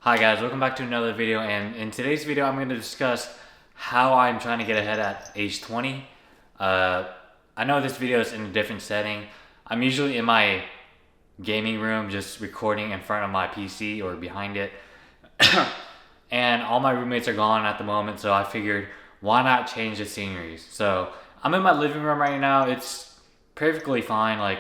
Hi guys, welcome back to another video, and in today's video I'm going to discuss how I'm trying to get ahead at age 20. I know this video is in a different setting. I'm usually in my gaming room just recording in front of my PC or behind it. And all my roommates are gone at the moment, so I figured why not change the sceneries. So I'm in my living room right now. It's perfectly fine. Like,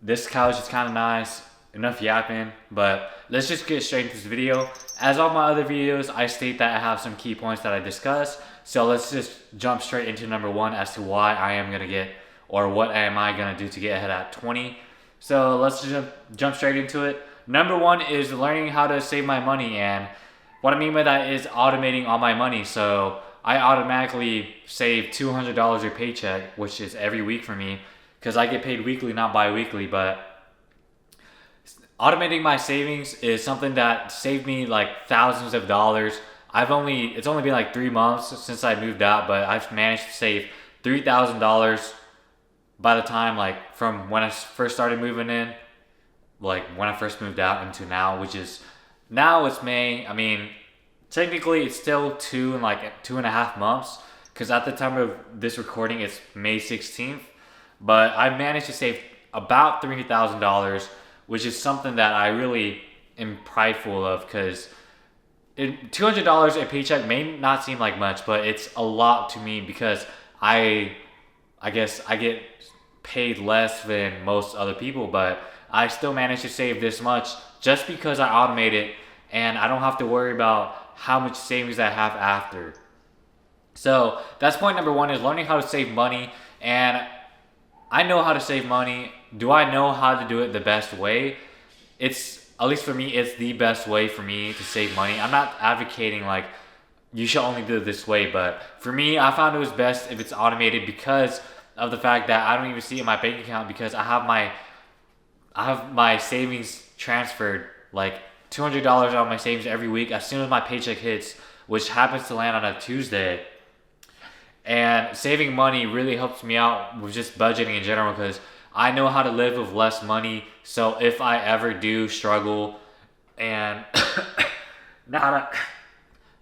this couch is kind of nice. Enough yapping, but let's just get straight into this video. As all my other videos, I state that I have some key points that I discuss. So let's just jump straight into number one as to why I am gonna get, or what am I gonna do to get ahead at 20. So let's just jump straight into it. Number one is learning how to save my money, and what I mean by that is automating all my money. So I automatically save $200 a paycheck, which is every week for me, because I get paid weekly, not bi-weekly, but automating my savings is something that saved me like thousands of dollars. It's only been like 3 months since I moved out, but I've managed to save $3,000 by the time, like, from when I first started moving in, like when I first moved out into now, which is, now it's May. I mean, technically it's still 2.5 months, because at the time of this recording it's May 16th, but I've managed to save about $3,000, which is something that I really am prideful of, because $200 a paycheck may not seem like much, but it's a lot to me, because I guess I get paid less than most other people, but I still manage to save this much just because I automate it, and I don't have to worry about how much savings I have after. So that's point number one, is learning how to save money. And I know how to save money. Do I know how to do it the best way? It's, at least for me, it's the best way for me to save money. I'm not advocating like you should only do it this way, but for me, I found it was best if it's automated, because of the fact that I don't even see it in my bank account, because I have my savings transferred, like $200 out of my savings every week as soon as my paycheck hits, which happens to land on a Tuesday. And saving money really helps me out with just budgeting in general, because I know how to live with less money. So if I ever do struggle and I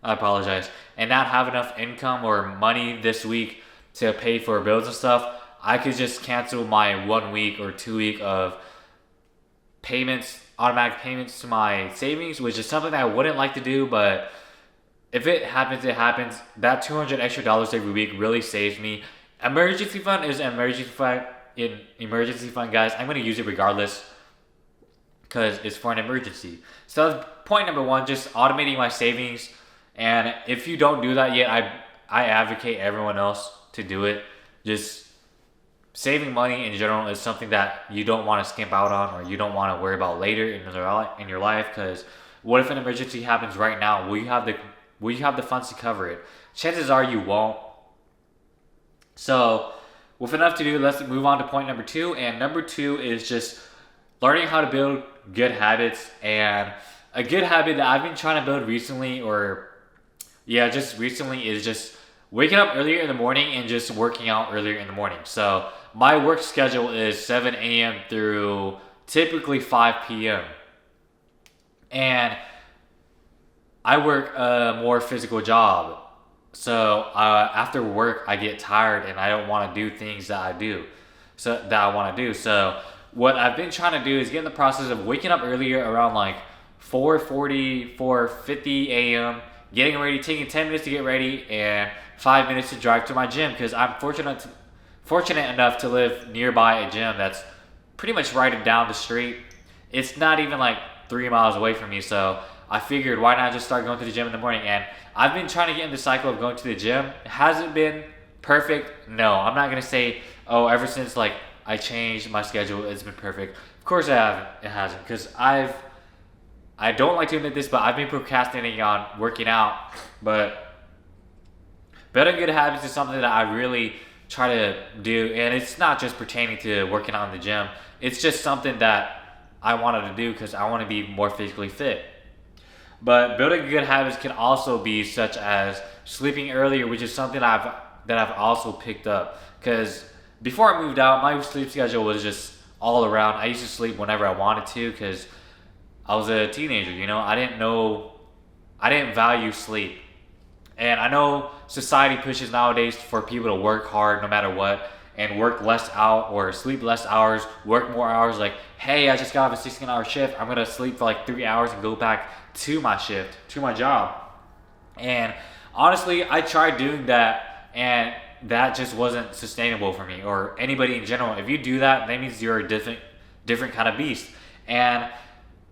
apologize, and not have enough income or money this week to pay for bills and stuff, I could just cancel my 1 week or 2 week of payments, automatic payments to my savings, which is something that I wouldn't like to do, but if it happens, it happens. That $200 extra every week really saves me. Emergency fund is an emergency fund. Emergency fund, guys, I'm going to use it regardless, because it's for an emergency. So point number one, just automating my savings. And if you don't do that yet, I advocate everyone else to do it. Just saving money in general is something that you don't want to skimp out on, or you don't want to worry about later in your life, because what if an emergency happens right now? Will you have the funds to cover it? Chances are you won't. So with enough to do, let's move on to point number two. And number two is just learning how to build good habits. And a good habit that I've been trying to build recently, just recently, is just waking up earlier in the morning and just working out earlier in the morning. So my work schedule is 7 a.m. through typically 5 p.m. And I work a more physical job. So after work, I get tired and I don't want to do things that I want to do. So what I've been trying to do is get in the process of waking up earlier, around like 4:40, 4:50 a.m., getting ready, taking 10 minutes to get ready, and 5 minutes to drive to my gym, because I'm fortunate enough to live nearby a gym that's pretty much right down the street. It's not even like 3 miles away from me, so I figured why not just start going to the gym in the morning. And I've been trying to get in the cycle of going to the gym. It hasn't been perfect. No, I'm not going to say, oh, ever since like I changed my schedule, it's been perfect. Of course it hasn't, because I don't like to admit this, but I've been procrastinating on working out. But building good habits is something that I really try to do. And it's not just pertaining to working out in the gym. It's just something that I wanted to do because I want to be more physically fit. But building good habits can also be such as sleeping earlier, which is something that I've also picked up. Because before I moved out, my sleep schedule was just all around. I used to sleep whenever I wanted to, because I was a teenager, you know, I didn't value sleep. And I know society pushes nowadays for people to work hard no matter what and work less out or sleep less hours, work more hours. Like, hey, I just got off a 16-hour shift. I'm gonna sleep for like 3 hours and go back to my shift, to my job. And honestly, I tried doing that and that just wasn't sustainable for me or anybody in general. If you do that, that means you're a different kind of beast. And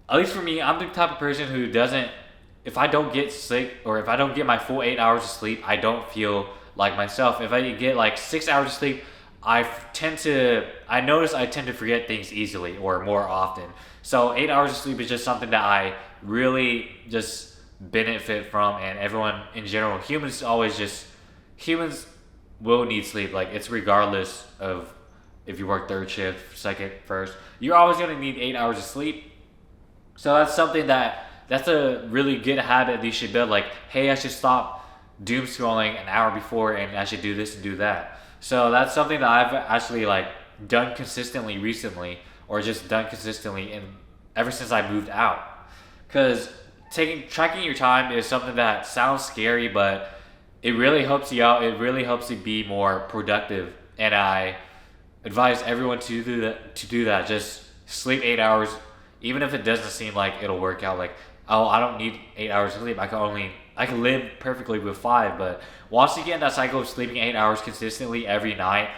at least for me, I'm the type of person who doesn't, if I don't get sleep or if I don't get my full 8 hours of sleep, I don't feel like myself. If I get like 6 hours of sleep, I notice I tend to forget things easily or more often. So 8 hours of sleep is just something that I really just benefit from, and everyone in general, humans will need sleep. Like, it's regardless of if you work third shift, second, first, you're always gonna need 8 hours of sleep. So that's a really good habit that you should build. Like, hey, I should stop doom scrolling an hour before and I should do this and do that. So that's something that I've actually like done consistently recently, or just done consistently ever since I moved out. Cause tracking your time is something that sounds scary, but it really helps you out. It really helps you be more productive. And I advise everyone to do that. Just sleep 8 hours, even if it doesn't seem like it'll work out. Like, oh, I don't need 8 hours of sleep. I can live perfectly with 5. But once you get in that cycle of sleeping 8 hours consistently every night,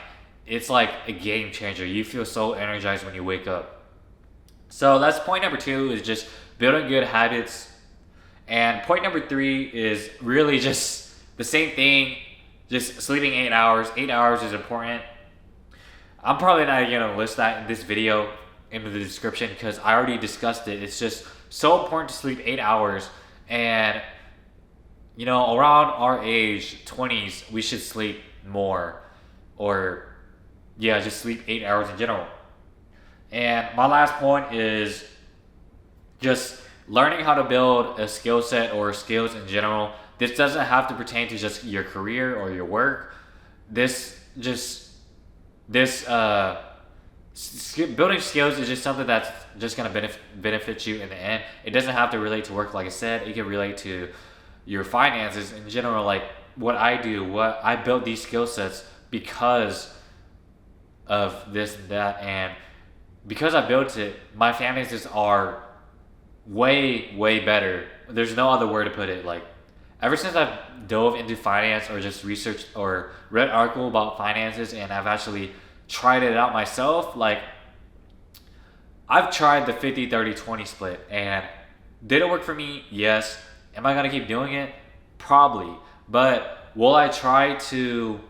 it's like a game changer. You feel so energized when you wake up. So that's point number 2, is just building good habits. And point number 3 is really just the same thing, just sleeping 8 hours. 8 hours is important. I'm probably not even gonna list that in this video in the description because I already discussed it. It's just so important to sleep 8 hours. And you know, around our age, 20s, we should sleep more, or yeah, just sleep 8 hours in general. And my last point is just learning how to build a skill set or skills in general. This doesn't have to pertain to just your career or your work. Building skills is just something that's just gonna benefit you in the end. It doesn't have to relate to work, like I said. It can relate to your finances in general. Like what I built these skill sets because of this and that, and because I built it, my finances are way better. There's no other word to put it. Like, ever since I've dove into finance or just researched or read an article about finances, and I've actually tried it out myself, like, I've tried the 50-30-20 split, and did it work for me? Yes. Am I gonna keep doing it? Probably. But will I try to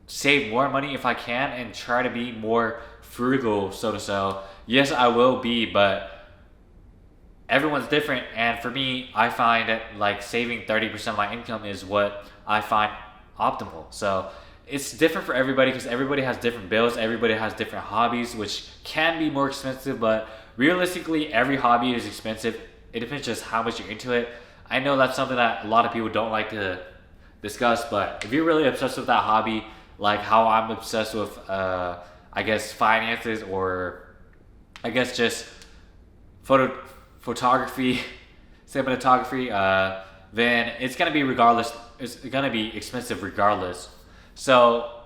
save more money if I can and try to be more frugal, so to say? Yes, I will be, but everyone's different. And for me, I find that like saving 30% of my income is what I find optimal. So it's different for everybody because everybody has different bills. Everybody has different hobbies, which can be more expensive, but realistically, every hobby is expensive. It depends just how much you're into it. I know that's something that a lot of people don't like to discuss, but if you're really obsessed with that hobby, like how I'm obsessed with, I guess, finances, or I guess just photography, cinematography, then it's gonna be regardless. It's gonna be expensive regardless. So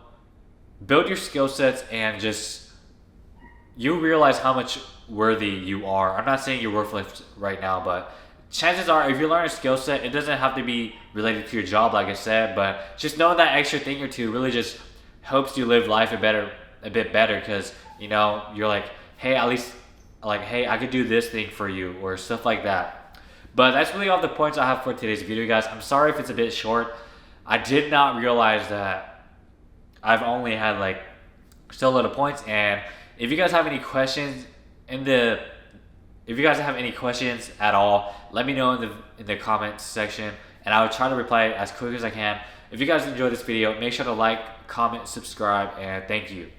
build your skill sets and just you realize how much worthy you are. I'm not saying you're worthless right now, but chances are if you learn a skill set, it doesn't have to be related to your job, like I said, but just knowing that extra thing or two really just helps you live life a bit better, because you know, you're like, hey, at least like, hey, I could do this thing for you, or stuff like that. But that's really all the points I have for today's video, guys. I'm sorry if it's a bit short. I did not realize that I've only had like still a lot of points. And if you guys have any questions if you guys have any questions at all, let me know in the comments section, and I will try to reply as quick as I can. If you guys enjoyed this video, make sure to like, comment, subscribe, and thank you.